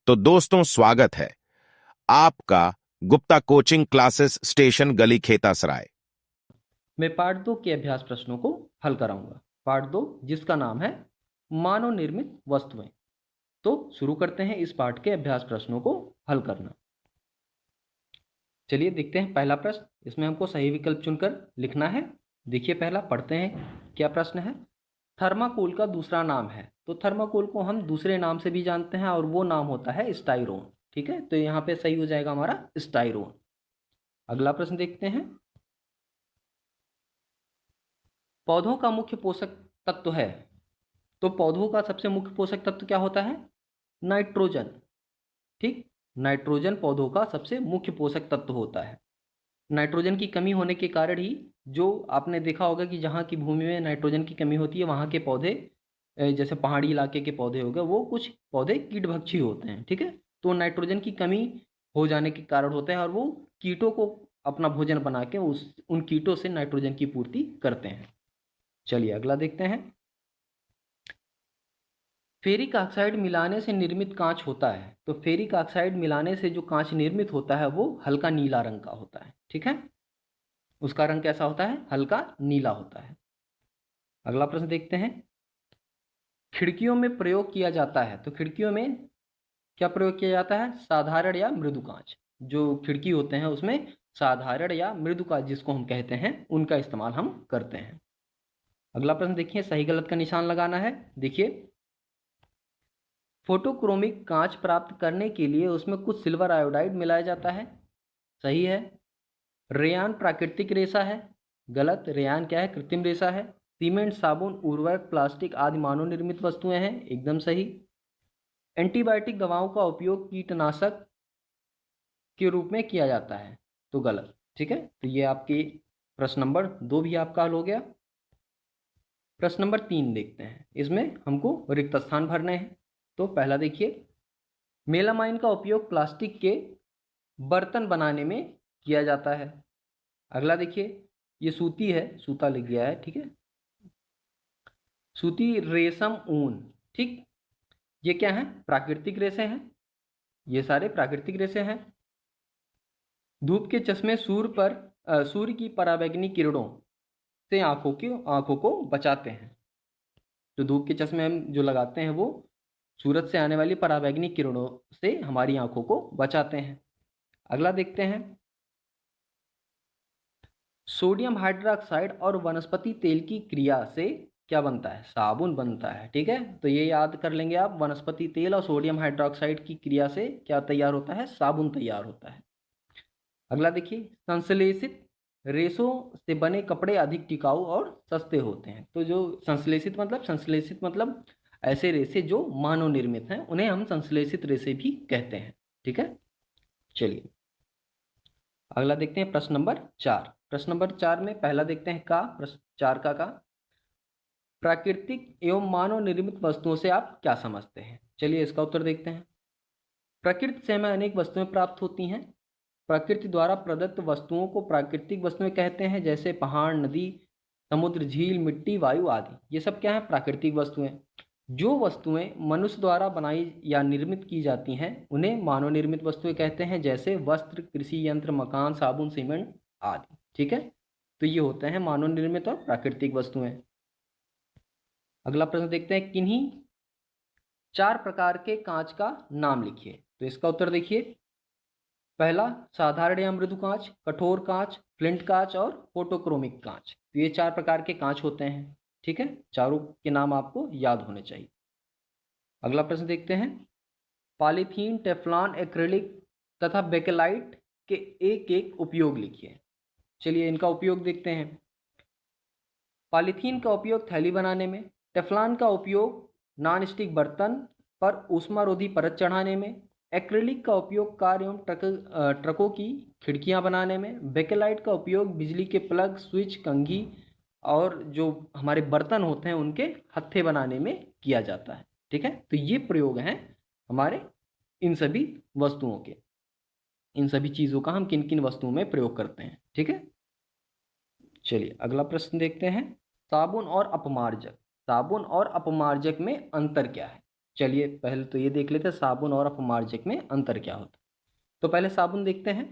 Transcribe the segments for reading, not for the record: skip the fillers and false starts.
तो दोस्तों, स्वागत है आपका गुप्ता कोचिंग क्लासेस स्टेशन गली खेतासराय। मैं पार्ट 2 के अभ्यास प्रश्नों को हल कराऊंगा। पार्ट 2 जिसका नाम है मानव निर्मित वस्तुएं। तो शुरू करते हैं इस पार्ट के अभ्यास प्रश्नों को हल करना। चलिए देखते हैं पहला प्रश्न। इसमें हमको सही विकल्प चुनकर लिखना है। देखिए पहला पढ़ते हैं क्या प्रश्न है। थर्माकोल का दूसरा नाम है। तो थर्माकोल को हम दूसरे नाम से भी जानते हैं और वो नाम होता है स्टाइरोन। ठीक है, तो यहाँ पे सही हो जाएगा हमारा स्टाइरोन। अगला प्रश्न देखते हैं। पौधों का मुख्य पोषक तत्व है। तो पौधों का सबसे मुख्य पोषक तत्व क्या होता है? नाइट्रोजन। ठीक, नाइट्रोजन पौधों का सबसे मुख्य पोषक तत्व होता है। नाइट्रोजन की कमी होने के कारण ही जो आपने देखा होगा कि जहाँ की भूमि में नाइट्रोजन की कमी होती है वहाँ के पौधे, जैसे पहाड़ी इलाके के पौधे हो गए, वो कुछ पौधे कीटभक्षी होते हैं। ठीक है, तो नाइट्रोजन की कमी हो जाने के कारण होते हैं और वो कीटों को अपना भोजन बना के उन कीटों से नाइट्रोजन की पूर्ति करते हैं। चलिए अगला देखते हैं। फेरिक ऑक्साइड मिलाने से निर्मित कांच होता है। तो फेरिक ऑक्साइड मिलाने से जो कांच निर्मित होता है वो हल्का नीला रंग का होता है। ठीक है, उसका रंग कैसा होता है? हल्का नीला होता है। अगला प्रश्न देखते हैं। खिड़कियों में प्रयोग किया जाता है। तो खिड़कियों में क्या प्रयोग किया जाता है? साधारण या मृदु कांच। जो खिड़की होते हैं उसमें साधारण या मृदु कांच जिसको हम कहते हैं उनका इस्तेमाल हम करते हैं। अगला प्रश्न देखिए, सही गलत का निशान लगाना है। देखिए, फोटोक्रोमिक कांच प्राप्त करने के लिए उसमें कुछ सिल्वर आयोडाइड मिलाया जाता है। सही है। रेयान प्राकृतिक रेशा है। गलत, रेयान क्या है? कृत्रिम रेशा है। सीमेंट, साबुन, उर्वरक, प्लास्टिक आदि मानव निर्मित वस्तुएं हैं। एकदम सही। एंटीबायोटिक दवाओं का उपयोग कीटनाशक के रूप में किया जाता है। तो गलत। ठीक है, तो ये आपकी प्रश्न नंबर 2 भी आपका हल हो गया। प्रश्न नंबर 3 देखते हैं। इसमें हमको रिक्त स्थान भरने हैं। तो पहला देखिए, मेलामाइन का उपयोग प्लास्टिक के बर्तन बनाने में किया जाता है। अगला देखिए, ये सूती है, सूता लिख गया है। ठीक है, सूती, रेशम, ऊन। ठीक, ये क्या है? प्राकृतिक रेशे हैं। ये सारे प्राकृतिक रेशे हैं। धूप के चश्मे सूर्य की पराबैंगनी किरणों से आंखों को बचाते हैं। तो धूप के चश्मे हम जो लगाते हैं वो सूरज से आने वाली पराबैंगनी किरणों से हमारी आंखों को बचाते हैं। अगला देखते हैं। सोडियम हाइड्रोक्साइड और वनस्पति तेल की क्रिया से क्या बनता है? साबुन बनता है। ठीक है, तो ये याद कर लेंगे आप। वनस्पति तेल और सोडियम हाइड्रोक्साइड की क्रिया से क्या तैयार होता है? साबुन तैयार होता है। अगला देखिए, संश्लेषित रेशों से बने कपड़े अधिक टिकाऊ और सस्ते होते हैं। तो जो संश्लेषित मतलब ऐसे रेशे जो मानव निर्मित हैं उन्हें हम संश्लेषित रेशे भी कहते हैं। ठीक है, चलिए अगला देखते हैं। प्रश्न नंबर 4। प्रश्न नंबर 4 में पहला देखते हैं का। प्रश्न 4 का प्राकृतिक एवं मानव निर्मित वस्तुओं से आप क्या समझते हैं? चलिए इसका उत्तर देखते हैं। प्रकृति से हमें अनेक वस्तुएं प्राप्त होती हैं। प्रकृति द्वारा प्रदत्त वस्तुओं को प्राकृतिक वस्तुएं कहते हैं, जैसे पहाड़, नदी, समुद्र, झील, मिट्टी, वायु आदि। ये सब क्या है? प्राकृतिक वस्तुएं। जो वस्तुएं मनुष्य द्वारा बनाई या निर्मित की जाती हैं उन्हें मानव निर्मित वस्तुएं कहते हैं, जैसे वस्त्र, कृषि यंत्र, मकान, साबुन, सीमेंट आदि। ठीक है, तो ये होते हैं मानव निर्मित और प्राकृतिक वस्तुएं। अगला प्रश्न देखते हैं। किन्हीं 4 प्रकार के कांच का नाम लिखिए। तो इसका उत्तर देखिए। पहला, साधारण या मृदु कांच, कठोर कांच, फ्लिंट कांच और फोटोक्रोमिक कांच। तो ये 4 प्रकार के कांच होते हैं। ठीक है, चारों के नाम आपको याद होने चाहिए। अगला प्रश्न देखते हैं। पॉलीथीन, टेफ्लॉन, एक्रिलिक तथा बेकेलाइट के एक एक उपयोग लिखिए। चलिए इनका उपयोग देखते हैं। पॉलीथीन का उपयोग थैली बनाने में, टेफ्लॉन का उपयोग नॉन स्टिक बर्तन पर ऊष्मारोधी परत चढ़ाने में, एक्रिलिक का उपयोग कार एवं ट्रकों की खिड़कियां बनाने में, बेकेलाइट का उपयोग बिजली के प्लग, स्विच, कंघी और जो हमारे बर्तन होते हैं उनके हत्थे बनाने में किया जाता है। ठीक है, तो ये प्रयोग हैं हमारे इन सभी वस्तुओं के। इन सभी चीज़ों का हम किन किन वस्तुओं में प्रयोग करते हैं। ठीक है, चलिए अगला प्रश्न देखते हैं। साबुन और अपमार्जक। साबुन और अपमार्जक में अंतर क्या है? चलिए पहले तो ये देख लेते हैं साबुन और अपमार्जक में अंतर क्या होता है। तो पहले साबुन देखते हैं।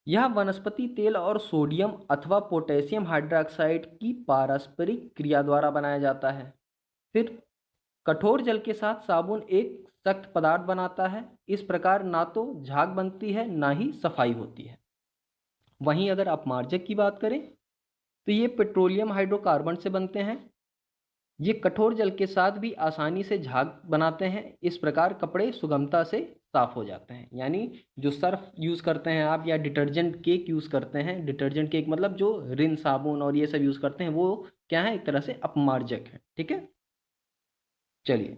यह वनस्पति तेल और सोडियम अथवा पोटेशियम हाइड्रोक्साइड की पारस्परिक क्रिया द्वारा बनाया जाता है। फिर कठोर जल के साथ साबुन एक सख्त पदार्थ बनाता है। इस प्रकार ना तो झाग बनती है ना ही सफाई होती है। वहीं अगर अपमार्जक की बात करें तो ये पेट्रोलियम हाइड्रोकार्बन से बनते हैं। ये कठोर जल के साथ भी आसानी से झाग बनाते हैं। इस प्रकार कपड़े सुगमता से साफ हो जाते हैं। यानी जो सर्फ यूज़ करते हैं आप या डिटर्जेंट केक यूज़ करते हैं, डिटर्जेंट केक मतलब जो रिन साबुन और ये सब यूज़ करते हैं वो क्या है, एक तरह से अपमार्जक है। ठीक है, चलिए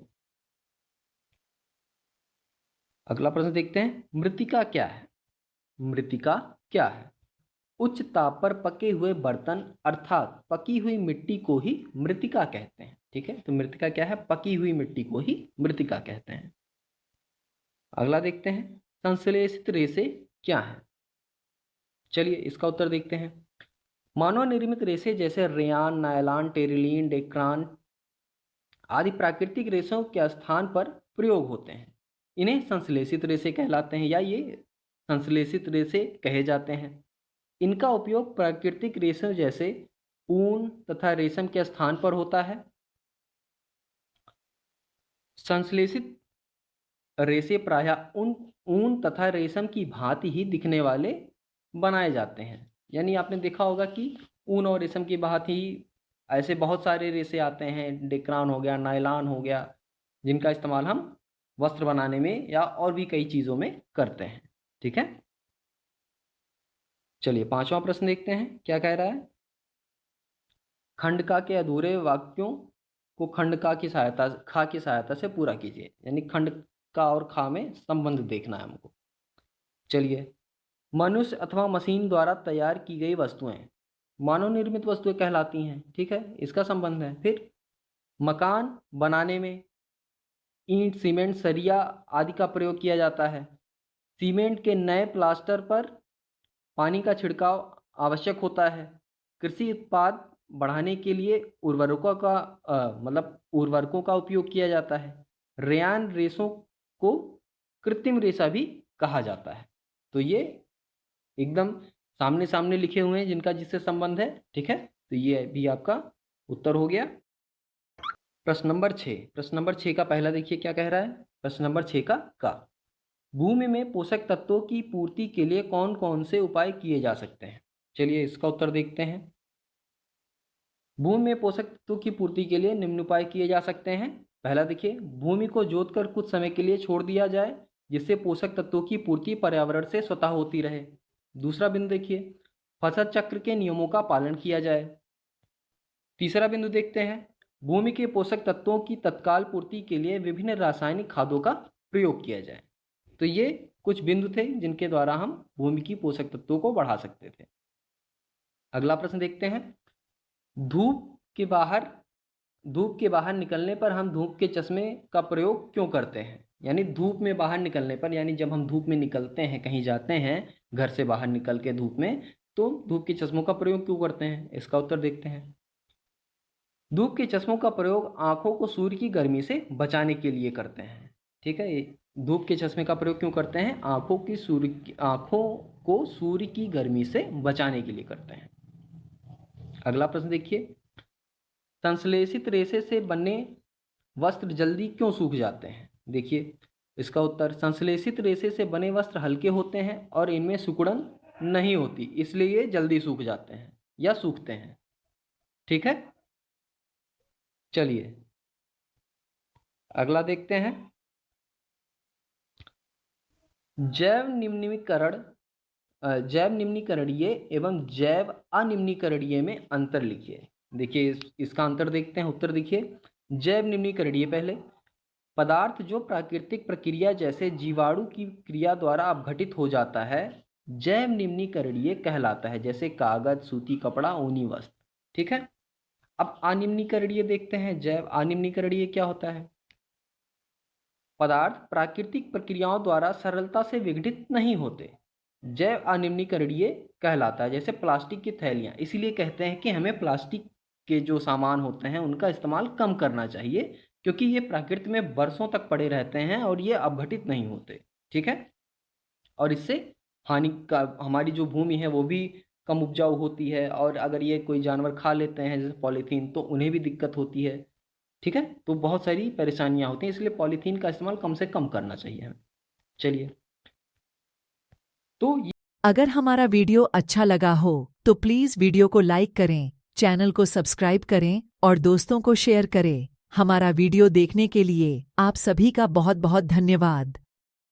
अगला प्रश्न देखते हैं। मृत्तिका क्या है? मृत्तिका क्या है? उच्च ताप पर पके हुए बर्तन अर्थात पकी हुई मिट्टी को ही मृत्तिका कहते हैं। ठीक है, तो मृत्तिका क्या है? पकी हुई मिट्टी को ही मृत्तिका कहते हैं। अगला देखते हैं, संश्लेषित रेशे क्या है? चलिए इसका उत्तर देखते हैं। मानव निर्मित रेशे जैसे रेयान, नायलॉन, टेरिलीन, डेक्रान आदि प्राकृतिक रेशों के स्थान पर प्रयोग होते हैं। इन्हें संश्लेषित रेशे कहलाते हैं या ये संश्लेषित रेशे कहे जाते हैं। इनका उपयोग प्राकृतिक रेशम जैसे ऊन तथा रेशम के स्थान पर होता है। संश्लेषित रेशे प्रायः ऊन तथा रेशम की भांति ही दिखने वाले बनाए जाते हैं। यानी आपने देखा होगा कि ऊन और रेशम की भांति ऐसे बहुत सारे रेशे आते हैं, डेक्रान हो गया, नायलॉन हो गया, जिनका इस्तेमाल हम वस्त्र बनाने में या और भी कई चीज़ों में करते हैं। ठीक है, चलिए पांचवा प्रश्न देखते हैं क्या कह रहा है। खंडका के अधूरे वाक्यों को खंडका की सहायता खा की सहायता से पूरा कीजिए। यानी खंड का और खा में संबंध देखना है हमको। चलिए, मनुष्य अथवा मशीन द्वारा तैयार की गई वस्तुएं मानव निर्मित वस्तुएं कहलाती हैं। ठीक है, इसका संबंध है। फिर मकान बनाने में ईंट, सीमेंट, सरिया आदि का प्रयोग किया जाता है। सीमेंट के नए प्लास्टर पर पानी का छिड़काव आवश्यक होता है। कृषि उत्पाद बढ़ाने के लिए उर्वरकों का उपयोग किया जाता है। रेयान रेशों को कृत्रिम रेशा भी कहा जाता है। तो ये एकदम सामने सामने लिखे हुए हैं जिनका जिससे संबंध है। ठीक है, तो ये भी आपका उत्तर हो गया। प्रश्न नंबर 6। प्रश्न नंबर 6 का पहला देखिए क्या कह रहा है। प्रश्न नंबर 6 का भूमि में पोषक तत्वों की पूर्ति के लिए कौन कौन से उपाय किए जा सकते हैं? चलिए इसका उत्तर देखते हैं। भूमि में पोषक तत्वों की पूर्ति के लिए निम्न उपाय किए जा सकते हैं। पहला देखिए, भूमि को जोतकर कुछ समय के लिए छोड़ दिया जाए जिससे पोषक तत्वों की पूर्ति पर्यावरण से स्वतः होती रहे। दूसरा बिंदु देखिए, फसल चक्र के नियमों का पालन किया जाए। तीसरा बिंदु देखते हैं, भूमि के पोषक तत्वों की तत्काल पूर्ति के लिए विभिन्न रासायनिक खादों का प्रयोग किया जाए। तो ये कुछ बिंदु थे जिनके द्वारा हम भूमि की पोषक तत्वों को बढ़ा सकते थे। अगला प्रश्न देखते हैं। धूप के बाहर निकलने पर हम धूप के चश्मे का प्रयोग क्यों करते हैं? यानी धूप में बाहर निकलने पर, यानी जब हम धूप में निकलते हैं, कहीं जाते हैं घर से बाहर निकल के धूप में, तो धूप के चश्मों का प्रयोग क्यों करते हैं? इसका उत्तर देखते हैं। धूप के चश्मों का प्रयोग आंखों को सूर्य की गर्मी से बचाने के लिए करते हैं। ठीक है, धूप के चश्मे का प्रयोग क्यों करते हैं? आंखों को सूर्य की गर्मी से बचाने के लिए करते हैं। अगला प्रश्न देखिए, संश्लेषित रेशे से बने वस्त्र जल्दी क्यों सूख जाते हैं? देखिए इसका उत्तर, संश्लेषित रेशे से बने वस्त्र हल्के होते हैं और इनमें सिकुड़न नहीं होती, इसलिए ये जल्दी सूख जाते हैं या सूखते हैं। ठीक है, चलिए अगला देखते हैं। जैव निम्नीकरणीय एवं जैव अनिम्नीकरणीय में अंतर लिखिए। देखिए इसका अंतर देखते हैं। उत्तर देखिए, जैव निम्नीकरणीय पहले पदार्थ जो प्राकृतिक प्रक्रिया जैसे जीवाणु की क्रिया द्वारा अपघटित हो जाता है जैव निम्नीकरणीय कहलाता है, जैसे कागज, सूती कपड़ा, ऊनी वस्त्र। ठीक है, अब अनिम्नीकरणीय देखते हैं। जैव अनिम्नीकरणीय क्या होता है? पदार्थ प्राकृतिक प्रक्रियाओं द्वारा सरलता से विघटित नहीं होते, जैव अनिम्नीकरणीय कहलाता है। जैसे प्लास्टिक की थैलियाँ, इसीलिए कहते हैं कि हमें प्लास्टिक के जो सामान होते हैं उनका इस्तेमाल कम करना चाहिए, क्योंकि ये प्रकृति में वर्षों तक पड़े रहते हैं और ये अपघटित नहीं होते, ठीक है। और इससे हानि का हमारी जो भूमि है वो भी कम उपजाऊ होती है, और अगर ये कोई जानवर खा लेते हैं जैसे पॉलीथीन तो उन्हें भी दिक्कत होती है, ठीक है। तो बहुत सारी परेशानियां होती हैं, इसलिए पॉलीथीन का इस्तेमाल कम से कम करना चाहिए हमें। चलिए, तो अगर हमारा वीडियो अच्छा लगा हो तो प्लीज़ वीडियो को लाइक करें, चैनल को सब्सक्राइब करें और दोस्तों को शेयर करें। हमारा वीडियो देखने के लिए आप सभी का बहुत बहुत धन्यवाद।